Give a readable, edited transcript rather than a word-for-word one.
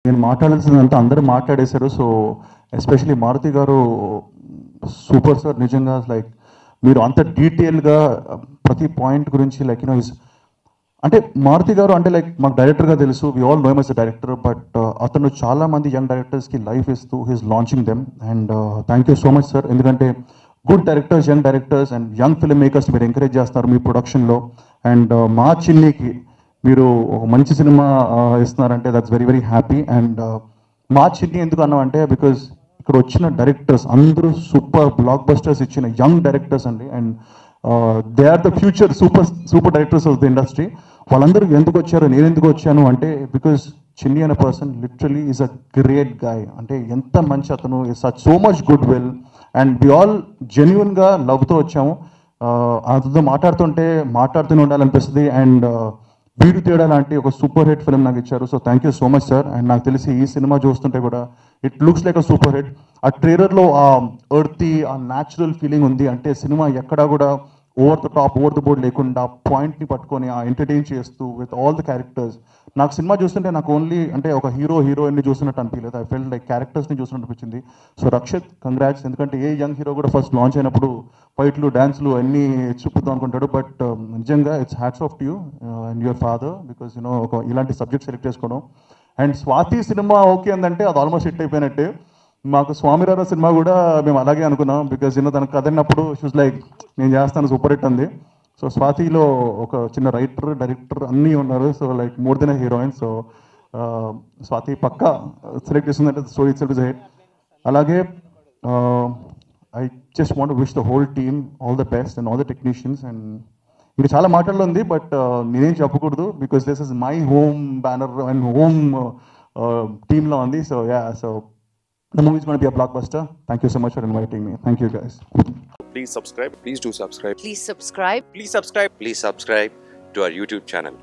నేను మాట్లాడాల్సిందంతా అందరూ మాట్లాడేశారు. So especially Maruti గారు సూపర్ సార్. నిజంగా లైక్ మీరు అంత డీటెయిల్గా ప్రతి పాయింట్ గురించి లైక్ యూనో అంటే మారుతి గారు అంటే లైక్ మాకు డైరెక్టర్గా తెలుసు, we all know him as a director, but అతను చాలా మంది యంగ్ డైరెక్టర్స్కి లైఫ్ ఇస్తూ he's launching them. And thank you so much sir. ఎందుకంటే good directors, young directors and young film makers మీరు ఎంకరేజ్ చేస్తారు మీ ప్రొడక్షన్లో. అండ్ మా చిన్నికి మీరు ఒక మంచి సినిమా ఇస్తున్నారంటే that's very very happy. And మా చిన్ని ఎందుకు అన్నామంటే బికాజ్ ఇక్కడ వచ్చిన డైరెక్టర్స్ అందరూ సూపర్ బ్లాక్ బస్టర్స్ ఇచ్చిన యంగ్ డైరెక్టర్స్ అండి. And they are the future super directors of the industry. వాళ్ళందరూ ఎందుకు వచ్చారు, నేను ఎందుకు వచ్చాను అంటే బికాజ్ చిన్ని అనే person literally is a great guy. అంటే ఎంత మంచి అతను, is such so much goodwill and we all జెన్యున్గా లవ్తో వచ్చాము. అతనితో మాట్లాడుతూనే ఉండాలనిపిస్తుంది. అండ్ వీడు తేడా లాంటి ఒక సూపర్ హిట్ ఫిల్మ్ నాకు ఇచ్చారు. So thank you so much sir. And నాకు తెలిసి ఈ సినిమా చూస్తుంటే కూడా it looks like a super hit. ఆ ట్రైలర్లో ఆ ఎర్తీ ఆ న్యాచురల్ ఫీలింగ్ ఉంది. అంటే సినిమా ఎక్కడా కూడా over the top over the board లేకుండా పాయింట్ని పట్టుకొని ఆ ఎంటర్టైన్ చేస్తూ విత్ ఆల్ ద క్యారెక్టర్స్. నాకు సినిమా చూస్తుంటే నాకు ఓన్లీ అంటే ఒక హీరోయిన్ని చూసినట్టు అనిపించలేదు. ఐ ఫెల్ట్ లైక్ క్యారెక్టర్స్ని చూసినట్టు అనిపించింది. So Rakshit congrats. ఎందుకంటే ఏ యంగ్ హీరో కూడా ఫస్ట్ లాంచ్ అయినప్పుడు ఫైట్లు డ్యాన్స్లు అన్నీ చూపుద్దాం అనుకుంటాడు. బట్ నిజంగా it's hats off to you and your father because you know ఒక ఇలాంటి సబ్జెక్ట్ సెలెక్ట్ చేసుకోవడం. అండ్ స్వాతి సినిమా ఓకే అందంటే అది ఆల్మోస్ట్ హిట్ అయిపోయినట్టే. మాకు స్వామిరారా సినిమా కూడా మేము అలాగే అనుకున్నాం బికాజ్ యూనో తనకు కదన్నప్పుడు షూస్ లైక్ నేను చేస్తాను సూపర్ హిట్ అంది. సో స్వాతిలో ఒక చిన్న రైటర్ డైరెక్టర్ అన్నీ ఉన్నారు. So like more than a heroine. So Swathi పక్కా సెలెక్ట్ చేసిందంటే story itself is a hit. అలాగే I just want wish the whole team all the best and all the technicians. And ఇంకా చాలా మాటల్లో ఉంది బట్ నేనేం చెప్పకూడదు because this is my home banner and home టీమ్లో ఉంది. So yeah, so the movie is going to be a blockbuster. Thank you so much for inviting me. Thank you guys. Please subscribe. Please do subscribe. Please subscribe. Please subscribe. Please subscribe to our YouTube channel.